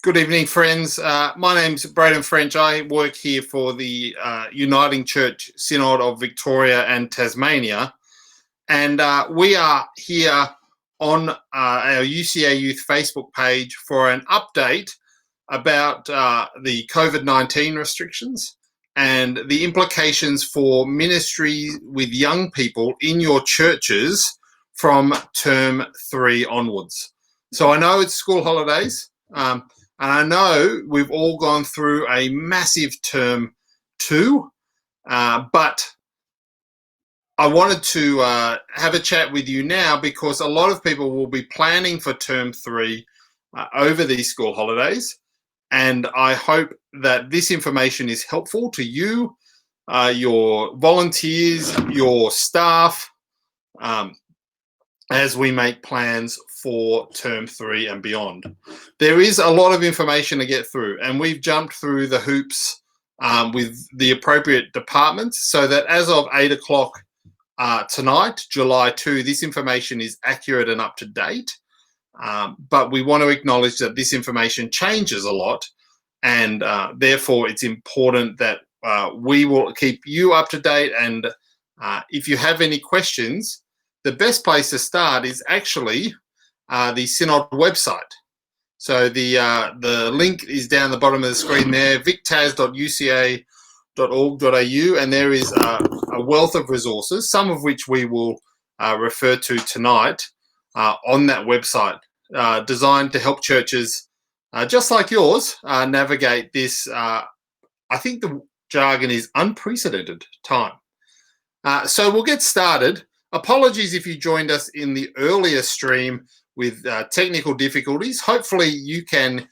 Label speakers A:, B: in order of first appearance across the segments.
A: Good evening, friends. My name's Braden French. I work here for the Uniting Church Synod of Victoria and Tasmania. And we are here on our UCAYouth Facebook page for an update about the COVID-19 restrictions and the implications for ministry with young people in your churches from term 3 onwards. So I know it's school holidays. And I know we've all gone through a massive term 2, but I wanted to have a chat with you now because a lot of people will be planning for term 3 over these school holidays. And I hope that this information is helpful to you, your volunteers, your staff, as we make plans for term 3 and beyond. There is a lot of information to get through, and we've jumped through the hoops with the appropriate departments so that as of 8 o'clock tonight, July 2, this information is accurate and up to date. But we want to acknowledge that this information changes a lot, and therefore it's important that we will keep you up to date. And if you have any questions, the best place to start is actually the Synod website. So the link is down the bottom of the screen there, victas.uca.org.au, and there is a wealth of resources, some of which we will refer to tonight on that website, designed to help churches just like yours navigate this, I think the jargon is unprecedented time. So we'll get started. Apologies if you joined us in the earlier stream with technical difficulties. Hopefully you can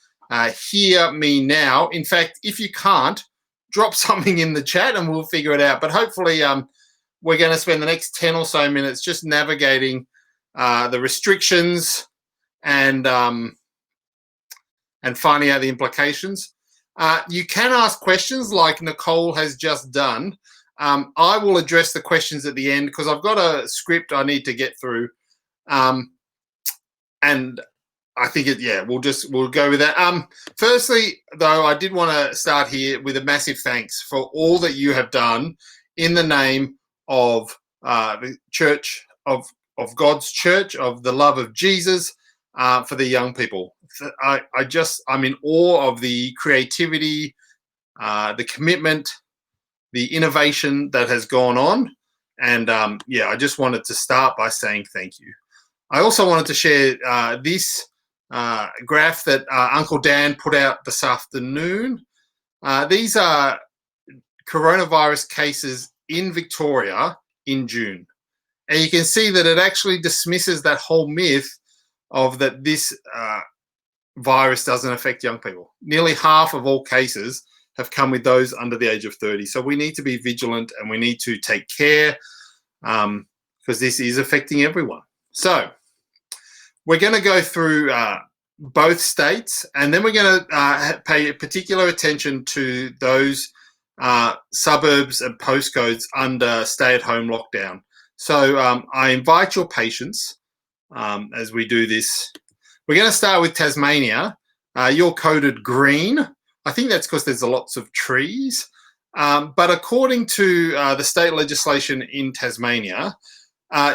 A: hear me now. In fact, if you can't, drop something in the chat and we'll figure it out. But hopefully we're going to spend the next 10 or so minutes just navigating the restrictions and finding out the implications. You can ask questions like Nicole has just done. I will address the questions at the end because I've got a script I need to get through. And I think we'll go with that. Firstly, though, I did want to start here with a massive thanks for all that you have done in the name of the Church of God's Church, of the love of Jesus, for the young people. I'm in awe of the creativity, the commitment, the innovation that has gone on. And I just wanted to start by saying thank you. I also wanted to share this graph that Uncle Dan put out this afternoon. These are coronavirus cases in Victoria in June. And you can see that it actually dismisses that whole myth of that this virus doesn't affect young people. Nearly half of all cases have come with those under the age of 30. So we need to be vigilant and we need to take care because this is affecting everyone. So we're going to go through both states, and then we're going to pay particular attention to those suburbs and postcodes under stay-at-home lockdown. So I invite your patience as we do this. We're going to start with Tasmania. You're coded green. I think that's because there's lots of trees. But according to the state legislation in Tasmania,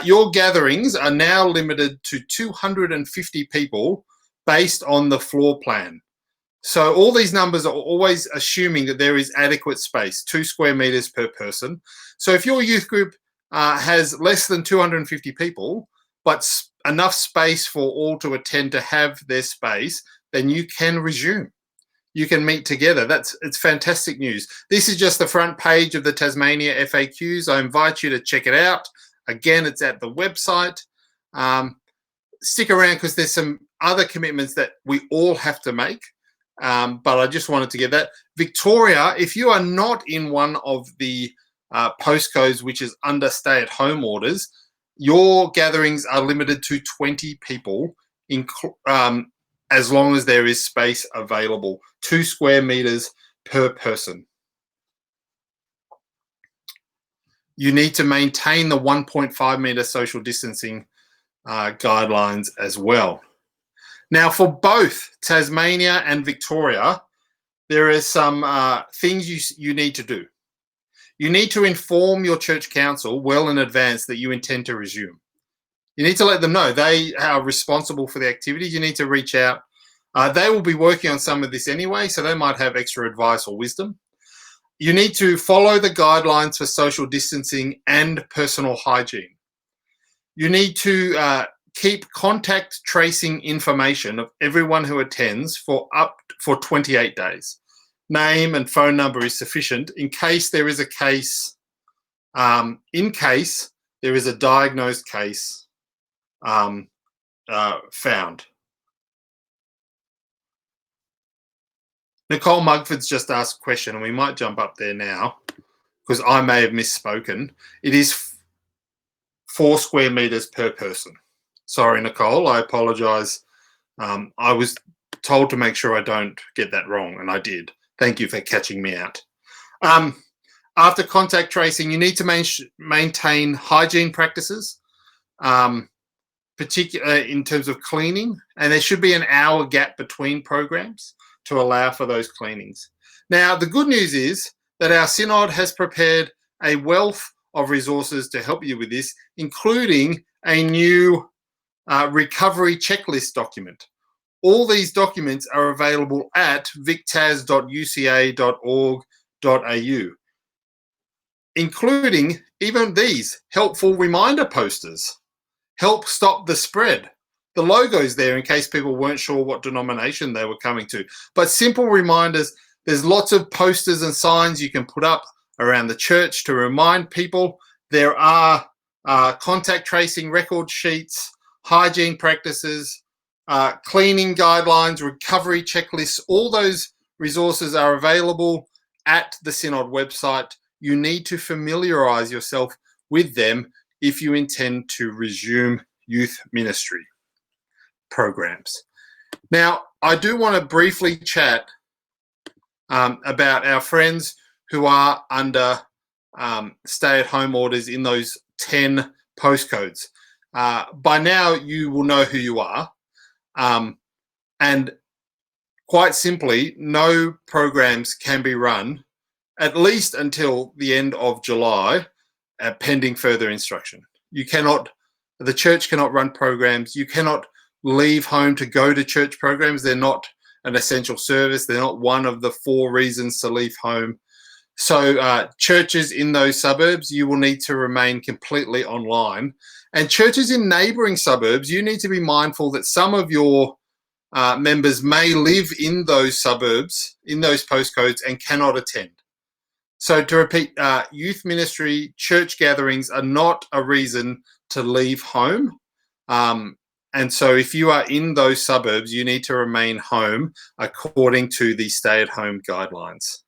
A: your gatherings are now limited to 250 people based on the floor plan. So all these numbers are always assuming that there is adequate space, 2 square meters per person. So if your youth group has less than 250 people, but enough space for all to attend to have their space, then you can resume. You can meet together. It's fantastic news. This is just the front page of the Tasmania FAQs. I invite you to check it out. Again, it's at the website. Stick around because there's some other commitments that we all have to make. But I just wanted to get that. Victoria, if you are not in one of the postcodes which is under stay-at-home orders, your gatherings are limited to 20 people, as long as there is space available, 2 square meters per person. You need to maintain the 1.5 meter social distancing guidelines as well. Now, for both Tasmania and Victoria, there are some things you need to do. You need to inform your church council well in advance that you intend to resume. You need to let them know they are responsible for the activities. You need to reach out. They will be working on some of this anyway, so they might have extra advice or wisdom. You need to follow the guidelines for social distancing and personal hygiene. You need to keep contact tracing information of everyone who attends for 28 days. Name and phone number is sufficient in case there is a case, in case there is a diagnosed case found. Nicole Mugford's just asked a question, and we might jump up there now because I may have misspoken. It is 4 square meters per person. Sorry, Nicole, I apologize. I was told to make sure I don't get that wrong, and I did. Thank you for catching me out. After contact tracing, you need to maintain hygiene practices, particularly in terms of cleaning, and there should be an hour gap between programs to allow for those cleanings. Now, the good news is that our synod has prepared a wealth of resources to help you with this, including a new recovery checklist document. All these documents are available at victas.uca.org.au, including even these helpful reminder posters. Help stop the spread. The logo's there in case people weren't sure what denomination they were coming to. But simple reminders, there's lots of posters and signs you can put up around the church to remind people. There are contact tracing record sheets, hygiene practices, cleaning guidelines, recovery checklists. All those resources are available at the Synod website. You need to familiarise yourself with them if you intend to resume youth ministry programs. Now, I do want to briefly chat about our friends who are under stay-at-home orders in those 10 postcodes. By now, you will know who you are. And quite simply, no programs can be run at least until the end of July, pending further instruction. The church cannot run programs. You cannot leave home to go to church programs. They're not an essential service. They're not one of the 4 reasons to leave home. So churches in those suburbs, you will need to remain completely online. And churches in neighbouring suburbs, you need to be mindful that some of your members may live in those suburbs, in those postcodes, and cannot attend. So to repeat, youth ministry, church gatherings are not a reason to leave home. And so if you are in those suburbs, you need to remain home according to the stay-at-home guidelines.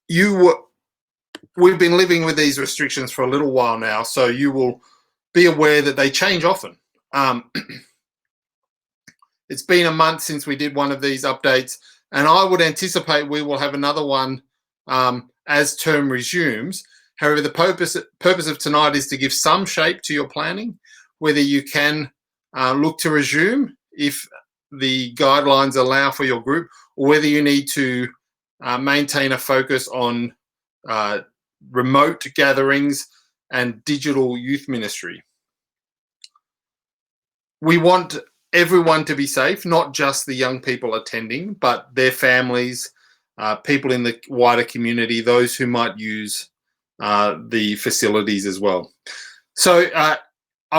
A: We've been living with these restrictions for a little while now, so you will be aware that they change often. It's been a month since we did one of these updates, and I would anticipate we will have another one as term resumes. However, the purpose of tonight is to give some shape to your planning, whether you can look to resume if the guidelines allow for your group, or whether you need to maintain a focus on remote gatherings and digital youth ministry. We want everyone to be safe, not just the young people attending, but their families, people in the wider community, those who might use the facilities as well. So I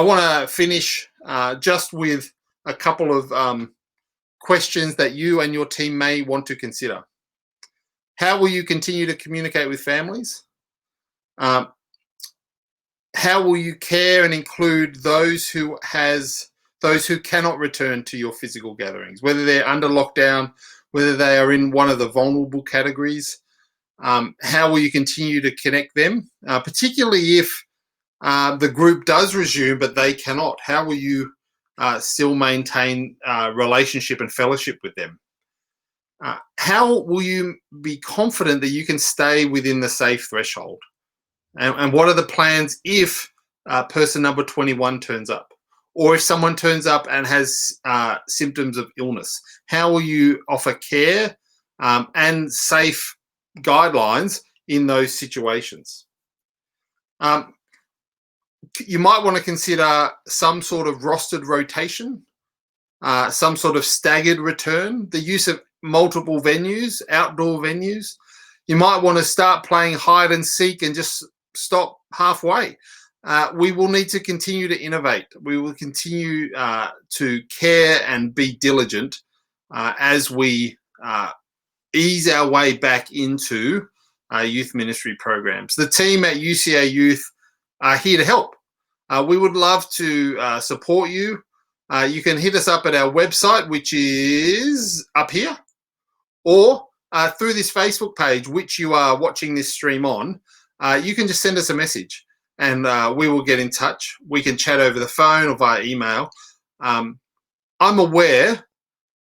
A: want to finish just with a couple of questions that you and your team may want to consider. How will you continue to communicate with families? How will you care and include those who cannot return to your physical gatherings, whether they're under lockdown, whether they are in one of the vulnerable categories? How will you continue to connect them, particularly if the group does resume but they cannot? How will you still maintain relationship and fellowship with them? how will you be confident that you can stay within the safe threshold? And what are the plans if person number 21 turns up? Or if someone turns up and has symptoms of illness, how will you offer care and safe guidelines in those situations? You might want to consider some sort of rostered rotation, some sort of staggered return, the use of multiple venues, outdoor venues. You might want to start playing hide and seek and just stop halfway. We will need to continue to innovate. We will continue to care and be diligent as we ease our way back into youth ministry programs. The team at UCA Youth are here to help. We would love to support you. You can hit us up at our website, which is up here, or through this Facebook page, which you are watching this stream on. You can just send us a message and we will get in touch. We can chat over the phone or via email. I'm aware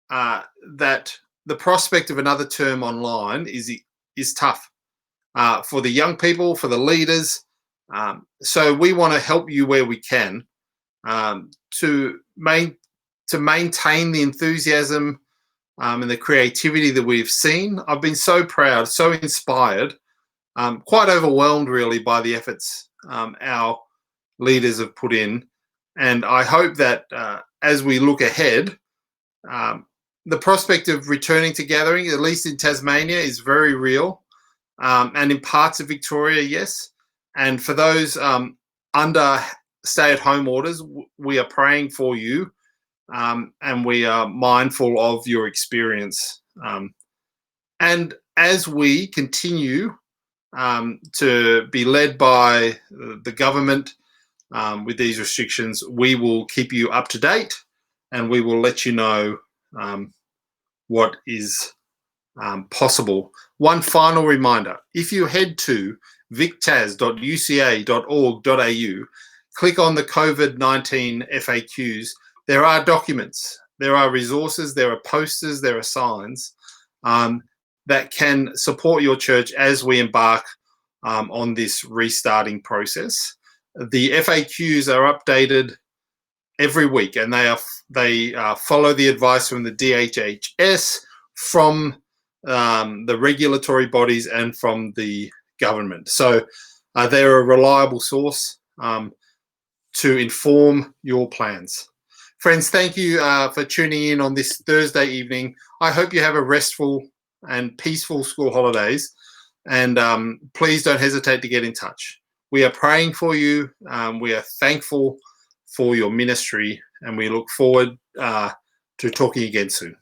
A: that the prospect of another term online is tough for the young people, for the leaders. So we want to help you where we can to maintain the enthusiasm and the creativity that we've seen. I've been so proud, so inspired, quite overwhelmed really by the efforts our leaders have put in. And I hope that as we look ahead, the prospect of returning to gathering, at least in Tasmania, is very real. And in parts of Victoria, yes. And for those under stay-at-home orders, we are praying for you, and we are mindful of your experience. And as we continue to be led by the government with these restrictions, we will keep you up to date, and we will let you know what is possible. One final reminder: if you head to victas.uca.org.au, click on the COVID-19 FAQs, there are documents, there are resources, there are posters, there are signs that can support your church as we embark on this restarting process. The FAQs are updated every week, and they follow the advice from the DHHS, from the regulatory bodies, and from the government. So they're a reliable source to inform your plans. Friends, thank you for tuning in on this Thursday evening. I hope you have a restful and peaceful school holidays, and please don't hesitate to get in touch. We are praying for you. We are thankful for your ministry, and we look forward to talking again soon.